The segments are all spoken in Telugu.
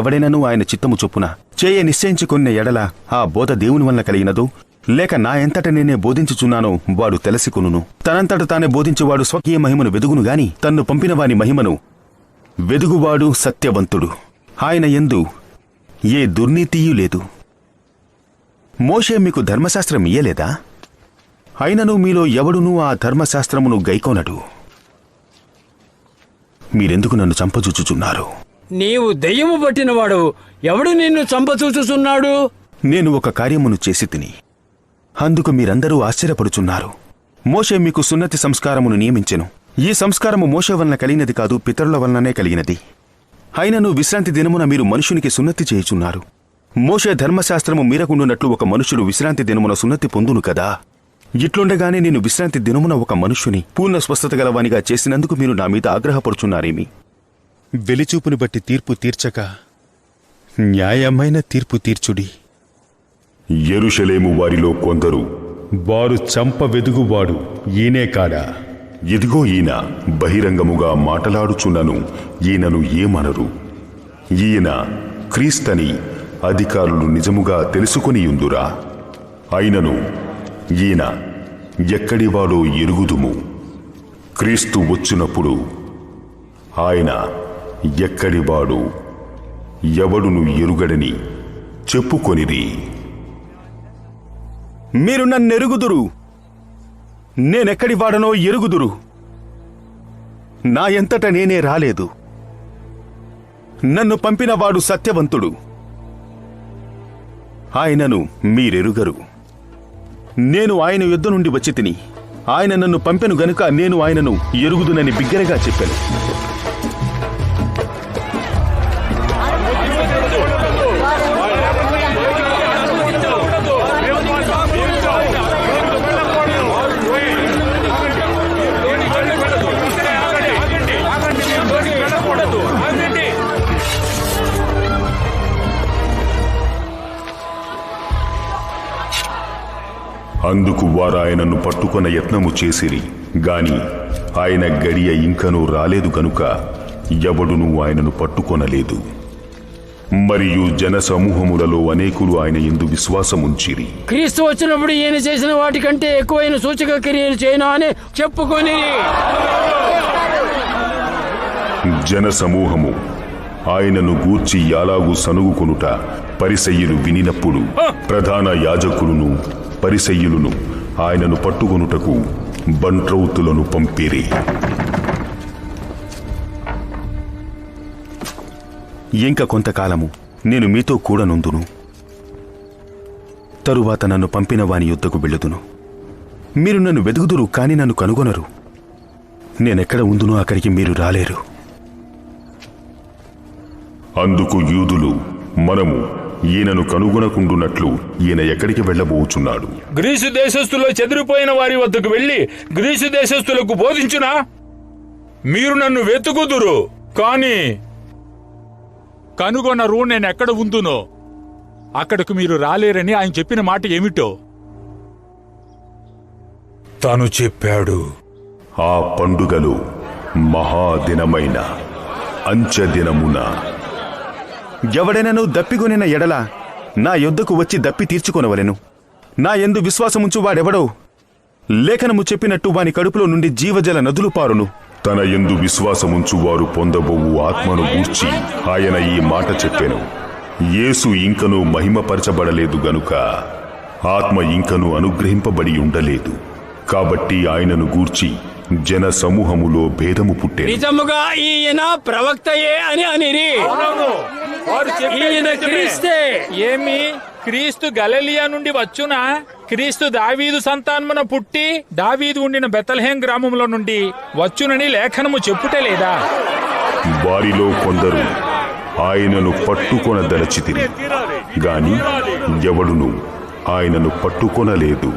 ఎవడైనను ఆయన చిత్తము చొప్పున చేయ నిశ్చయించుకున్న ఎడల ఆ బోధ దేవుని వలన కలిగినదో లేక నా ఎంతట నేనే బోధించుచున్నానో వాడు తెలిసికొనును. తనంతట తానే బోధించేవాడు స్వకీయ మహిమను వెదుగును గాని తన్ను పంపినవాని మహిమను వెదుగువాడు సత్యవంతుడు. ఆయన యందు ఏ దుర్నీతియూ లేదు. మోషే మీకు ధర్మశాస్త్రం ఇయ్యలేదా? అయినను మీలో ఎవడునూ ఆ ధర్మశాస్త్రమును గైకోనడు. మీరెందుకు నన్ను చంపచూచుచున్నారు? నీవు దెయ్యము పట్టినవాడు, ఎవడు నిన్ను చంపచూచుచున్నాడు? నేను ఒక కార్యమును చేసి తిని, అందుకు మీరందరూ ఆశ్చర్యపడుచున్నారు. మోషే మీకు సున్నతి సంస్కారమును నియమించెను. ఈ సంస్కారము మోషే వలన కలిగినది కాదు, పితరుల వలననే కలిగినది. అయినను విశ్రాంతి దినమున మీరు మనుషునికి సున్నతి చేయుచున్నారు. మోషే ధర్మశాస్త్రము మీరకుండునట్లు ఒక మనుషుడు విశ్రాంతి దినమున సున్నతి పొందును కదా. ఇట్లుండగానే నేను విశ్రాంతి దినమున ఒక మనుష్యుని పూర్ణ స్వస్థత గలవానిగా చేసినందుకు మీరు నా మీద ఆగ్రహపడుచున్నారేమి? వెలిచూపుని బట్టి తీర్పు తీర్చక న్యాయమైన తీర్పు తీర్చుడి. యెరూషలేము వారిలో కొందరు, వారు చంప వెదుగువాడు ఈయనే కాడా? ఇదిగో ఈయన బహిరంగముగా మాటలాడుచున్నను, ఈయనను ఏమనరు. ఈయన క్రీస్తని అధికారులు నిజముగా తెలుసుకొనియుందురా? అయినను ఈయన ఎక్కడివాడో ఎరుగుదుము. క్రీస్తు వచ్చినప్పుడు ఆయన ఎక్కడివాడు ఎవడును ఎరుగడని చెప్పుకొనిరి. మీరు నన్నెరుగుదురు, నేనెక్కడి వాడనో ఎరుగుదురు. నా ఎంతట నేనే రాలేదు, నన్ను పంపినవాడు సత్యవంతుడు. ఆయనను మీరెరుగరు. నేను ఆయన యుద్ధ నుండి వచ్చి తిని, ఆయన నన్ను పంపెను గనుక నేను ఆయనను ఎరుగుదునని బిగ్గరగా చెప్పాను. అందుకు వారాయనను పట్టుకొన యత్నము చేసిరి గాని ఆయన గడియ ఇంకనూ రాలేదు గనుక ఎవడునూ ఆయనను పట్టుకొనలేదు. మరియు జన సమూహములలో అనేకులు ఆయన యందు విశ్వాసముంచిరి. క్రీస్తు వచ్చినప్పుడు ఈయన చేసిన వాటికంటే ఎక్కువైన సూచక క్రియలు చేయను అని చెప్పుకొని జన సమూహము ఆయనను గూర్చి యాలాగు సనుగుకొనుట పరిసయ్యులు వినినప్పుడు ప్రధాన యాజకులను పరిసయ్యులను ఆయనను పట్టుకొనుటకు బంట్రౌతులను పంపిరి. ఇంక కొంతకాలము నేను మీతో కూడనుందును. తరువాత నన్ను పంపిన వాని యుద్ధకు వెళ్ళుదును. మీరు నన్ను వెదుగుదురు, కాని నన్ను కనుగొనరు. నేనెక్కడ ఉందునో అక్కడికి మీరు రాలేరు. అందుకు యూదులు, మనము ఈయనను కనుగొనకుండునట్లు ఈయన ఎక్కడికి వెళ్ళబోచున్నాడు? గ్రీసు దేశస్థులో చెదిరిపోయిన వారి వద్దకు వెళ్లి గ్రీసు దేశస్థులకు బోధించునా? మీరు నన్ను వెతుకుదురు, కాని కనుగొనరు. నేనెక్కడ ఉందునో అక్కడకు మీరు రాలేరని ఆయన చెప్పిన మాట ఏమిటో తను చెప్పాడు. ఆ పండుగలో మహాదినమైన అంచెదినమున ఎవడైనను దప్పికొనిన ఎడల నా యొద్దకు వచ్చి దప్పి తీర్చుకొనవలెను. నా యందు విశ్వాసముంచు వాడెవడో లేఖనము చెప్పినట్టు వాని కడుపులో నుండి జీవజల నదులు పారును. తన యందు విశ్వాసముంచు వారు పొందబోవు ఆత్మను గూర్చి ఆయన ఈ మాట చెప్పెను. యేసు ఇంకనూ మహిమపరచబడలేదు గనుక ఆత్మ ఇంకనూ అనుగ్రహింపబడి ఉండలేదు. కాబట్టి ఆయనను గూర్చి జన సమూహములో భేదము పుట్టే. నిజముగా ఈయన ప్రవక్తయే అని అనిరి. ఈయన క్రీస్తే. ఏమి క్రీస్తు గలిలయ నుండి వచ్చునా? క్రీస్తు దావీదు సంతానమున పుట్టి దావీదు ఉండిన బెత్లెహేం గ్రామంలో నుండి వచ్చునని లేఖనము చెప్పుటలేదా? వారిలో కొందరు ఆయనను పట్టుకొనదలచితిరి గాని ఎవడును ఆయనను పట్టుకొనలేదు.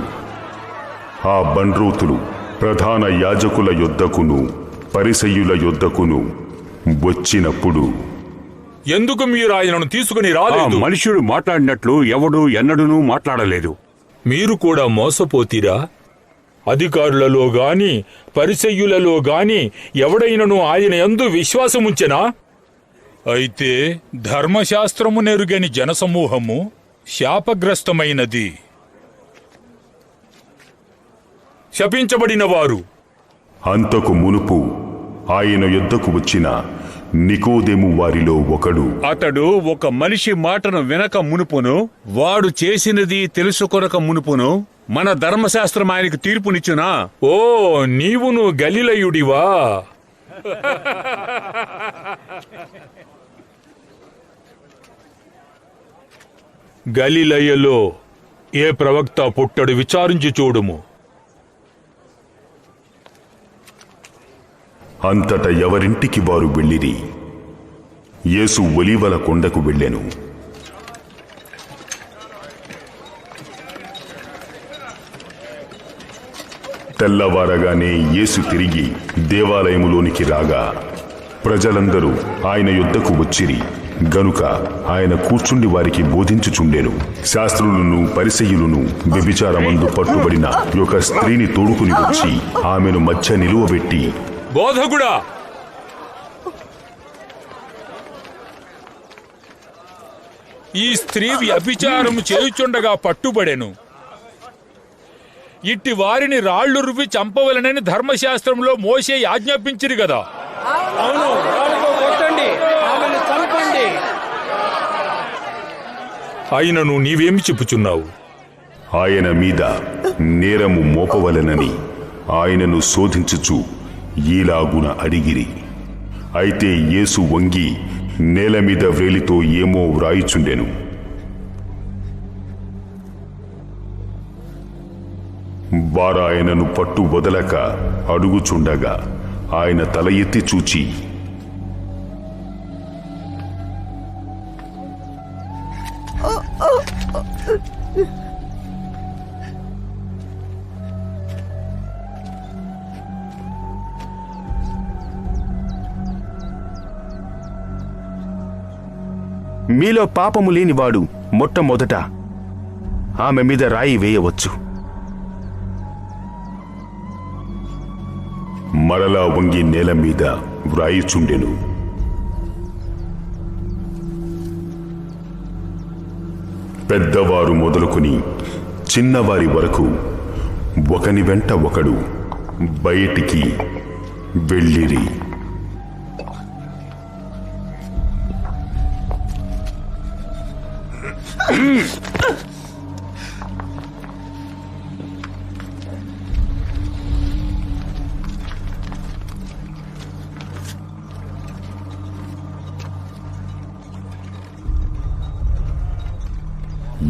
ఆ బండ్రూతులు ప్రధాన యాజకుల యొద్దకును పరిసయ్యుల యొద్దకును వచ్చినప్పుడు, ఎందుకు మీరు ఆయనను తీసుకుని రాలేదు? మనుష్యుడు మాట్లాడినట్లు ఎవడు ఎన్నడూనూ మాట్లాడలేదు. మీరు కూడా మోసపోతీరా? అధికారులలో గాని పరిసయ్యులలో గాని ఎవడైనను ఆయన యందు విశ్వాసముంచెనా? అయితే ధర్మశాస్త్రము నెరుగని జనసమూహము శాపగ్రస్తమైనది. శపించబడిన వారు అంతకు మునుపు ఆయన యొద్దకు వచ్చిన నికోదేము వారిలో ఒకడు. అతడు ఒక మనిషి మాటను వినక మునుపును, వాడు చేసినది తెలుసుకొనక మునుపును మన ధర్మశాస్త్రం ఆయనకు తీర్పునిచ్చునా? ఓ, నీవును గలిలయుడివా? గలిలయలో ఏ ప్రవక్త పుట్టడు విచారించి చూడుము. అంతట ఎవరింటికి వారు వెళ్ళిరి. యేసు ఒలీవల కొండకు వెళ్ళెను. తెల్లవారగానే యేసు తిరిగి దేవాలయములోనికి రాగా ప్రజలందరూ ఆయన యొద్దకు వచ్చిరి. గనుక ఆయన కూర్చుండి వారికి బోధించుచుండెను. శాస్త్రులను పరిసయ్యులను వ్యభిచారమందు పట్టుబడిన ఒక స్త్రీని తోడుకుని వచ్చి ఆమెను మధ్య నిలువబెట్టి, బోధకుడా, ఈ స్త్రీ వ్యభిచారము చేయుచుండగా పట్టుబడెను. ఇట్టి వారిని రాళ్లు రువ్వి చంపవలనని ధర్మశాస్త్రంలో మోషే ఆజ్ఞాపించిరు గదా. అవును, రాళ్ళతో కొట్టండి, ఆమెను చంపండి. అయినను నీవేమి చెప్పుచున్నావు? ఆయన మీద నేరము మోపవలెనని ఆయనను శోధించుచు ఈలాగున అడిగిరి. అయితే యేసు వంగి నేల మీద వ్రేలితో ఏమో వ్రాయిచుండెను. వారాయనను పట్టు వదలక అడుగుచుండగా ఆయన తల ఎత్తి చూచి, మీలో పాపము లేనివాడు మొట్టమొదట ఆమె మీద రాయి వేయవచ్చు. మరలా వంగి నేల మీద వ్రాయిచుండెను. పెద్దవారు మొదలుకొని చిన్నవారి వరకు ఒకని వెంట ఒకడు బయటికి వెళ్ళిరి.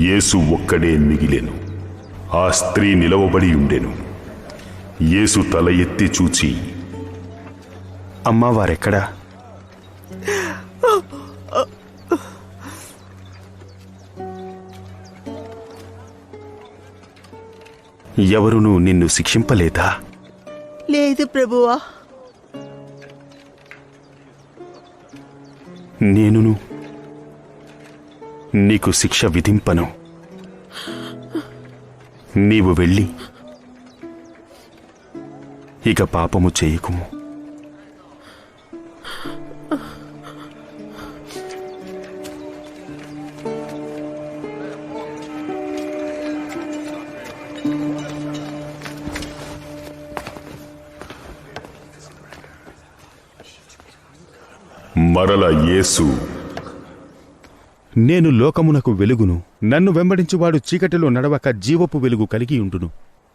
యేసు ఒక్కడే మిగిలెను. ఆ స్త్రీ నిలవబడి ఉండెను. యేసు తల ఎత్తి చూచి, అమ్మా, వారెక్కడా? ఎవరునూ నిన్ను శిక్షింపలేదా? లేదు ప్రభువా. నేనును నీకు శిక్ష విధింపను. నీవు వెళ్ళి ఇక పాపము చేయకుము. మరల యేసు, నేను లోకమునకు వెలుగును. నన్ను వెంబడించువాడు చీకటిలో నడవక జీవపు వెలుగు కలిగి ఉండును.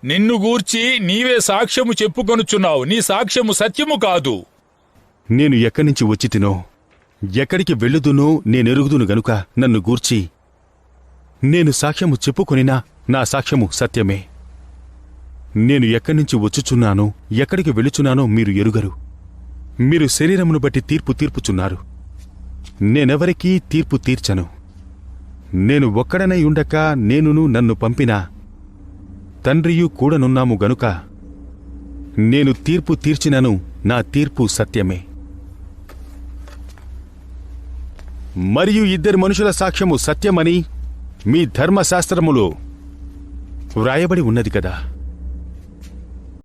నిన్ను గూర్చి నీవే సాక్ష్యము చెప్పుకొనుచున్నావు. నీ సాక్ష్యము సత్యము కాదు. నేను ఎక్కడి నుంచి వచ్చి తినో, ఎక్కడికి వెళ్ళుదునో నేనెరుగుదును గనుక నన్ను గూర్చి నేను సాక్ష్యము చెప్పుకొనినా నా సాక్ష్యము సత్యమే. నేను ఎక్కడి నుంచి వచ్చుచున్నానో, ఎక్కడికి వెళ్ళుచున్నానో మీరు ఎరుగరు. మీరు శరీరమును బట్టి తీర్పుచున్నారు. నేనెవరికీ తీర్పు తీర్చను. నేను ఒక్కడనై ఉండక నేనును నన్ను పంపిన తండ్రియు కూడనున్నాము గనుక నేను తీర్పు తీర్చినను నా తీర్పు సత్యమే. మరియు ఇద్దరు మనుషుల సాక్ష్యము సత్యమని మీ ధర్మశాస్త్రములో వ్రాయబడి ఉన్నది కదా.